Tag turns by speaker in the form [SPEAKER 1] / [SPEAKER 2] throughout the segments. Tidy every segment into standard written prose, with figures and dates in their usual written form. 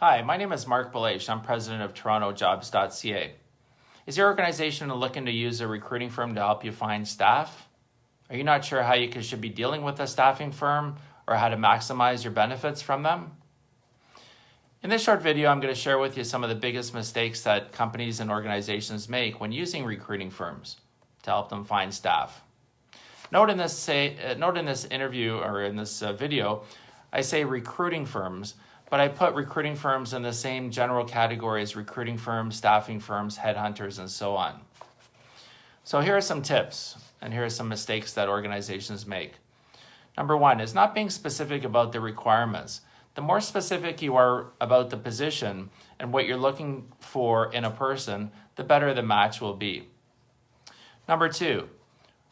[SPEAKER 1] Hi, my name is Marc Belaiche. I'm president of TorontoJobs.ca. Is your organization looking to use a recruiting firm to help you find staff? Are you not sure how you should be dealing with a staffing firm or how to maximize your benefits from them? In this short video, I'm going to share with you some of the biggest mistakes that companies and organizations make when using recruiting firms to help them find staff. Note in this interview or in this video, I say recruiting firms, but I put recruiting firms in the same general category as recruiting firms, staffing firms, headhunters, and so on. So here are some tips, and here are some mistakes that organizations make. Number one is not being specific about the requirements. The more specific you are about the position and what you're looking for in a person, the better the match will be. Number two,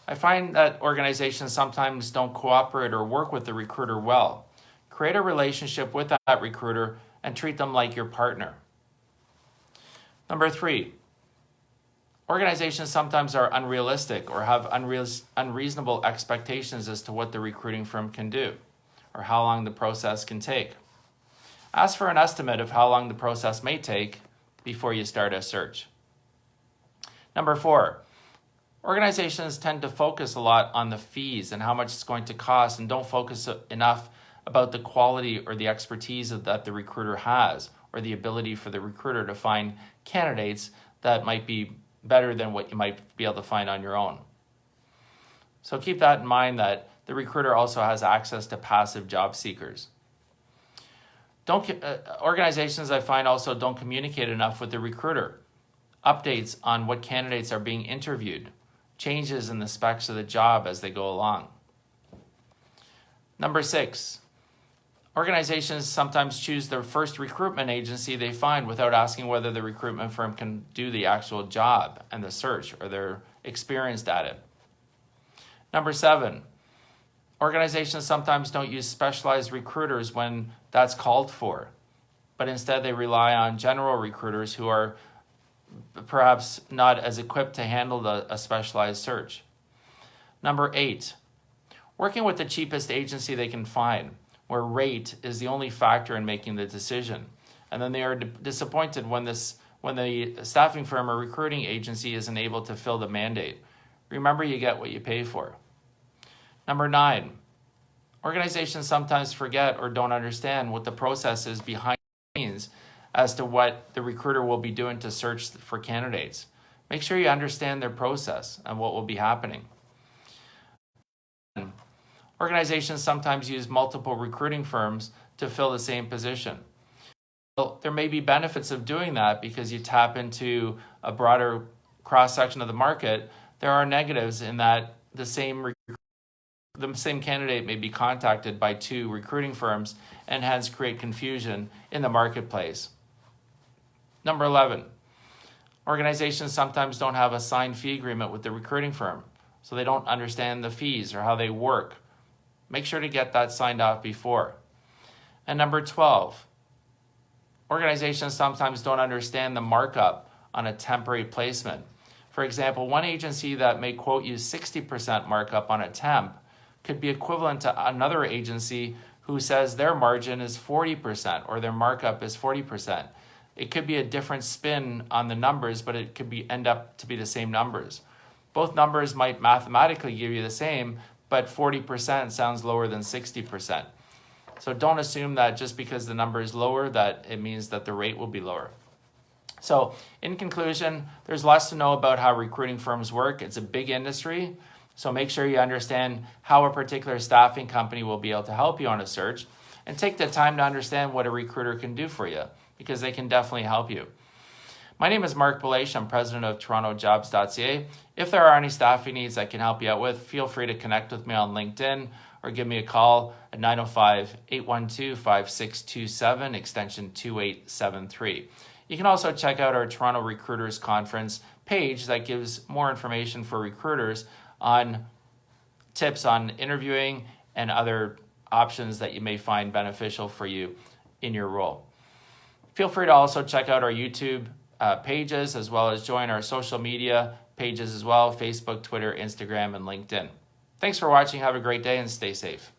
[SPEAKER 1] I find that organizations sometimes don't cooperate or work with the recruiter well. Create a relationship with that recruiter and treat them like your partner. Number three, organizations sometimes are unrealistic or have unreasonable expectations as to what the recruiting firm can do or how long the process can take. Ask for an estimate of how long the process may take before you start a search. Number four, organizations tend to focus a lot on the fees and how much it's going to cost and don't focus enough about the quality or the expertise that the recruiter has or the ability for the recruiter to find candidates that might be better than what you might be able to find on your own. So keep that in mind that the recruiter also has access to passive job seekers. Organizations I find also don't communicate enough with the recruiter. Updates on what candidates are being interviewed, changes in the specs of the job as they go along. Number six, organizations sometimes choose their first recruitment agency they find without asking whether the recruitment firm can do the actual job and the search or they're experienced at it. Number seven, organizations sometimes don't use specialized recruiters when that's called for, but instead they rely on general recruiters who are perhaps not as equipped to handle a specialized search. Number eight, working with the cheapest agency they can find, where rate is the only factor in making the decision. And then they are disappointed when the staffing firm or recruiting agency isn't able to fill the mandate. Remember, you get what you pay for. Number nine, organizations sometimes forget or don't understand what the process is behind the scenes as to what the recruiter will be doing to search for candidates. Make sure you understand their process and what will be happening. Organizations sometimes use multiple recruiting firms to fill the same position. Well, there may be benefits of doing that because you tap into a broader cross-section of the market. There are negatives in that the same candidate may be contacted by two recruiting firms and hence create confusion in the marketplace. Number 11, organizations sometimes don't have a signed fee agreement with the recruiting firm, so they don't understand the fees or how they work. Make sure to get that signed off before. And number 12, organizations sometimes don't understand the markup on a temporary placement. For example, one agency that may quote you 60% markup on a temp could be equivalent to another agency who says their margin is 40% or their markup is 40%. It could be a different spin on the numbers, but it could end up to be the same numbers. Both numbers might mathematically give you the same, but 40% sounds lower than 60%. So don't assume that just because the number is lower that it means that the rate will be lower. So in conclusion, there's lots to know about how recruiting firms work. It's a big industry, so make sure you understand how a particular staffing company will be able to help you on a search, and take the time to understand what a recruiter can do for you, because they can definitely help you. My name is Marc Belaiche. I'm president of TorontoJobs.ca. If there are any staffing needs I can help you out with, feel free to connect with me on LinkedIn or give me a call at 905-812-5627, extension 2873. You can also check out our Toronto Recruiters Conference page that gives more information for recruiters on tips on interviewing and other options that you may find beneficial for you in your role. Feel free to also check out our YouTube pages, as well as join our social media pages as well: Facebook, Twitter, Instagram, and LinkedIn. Thanks for watching. Have a great day and stay safe.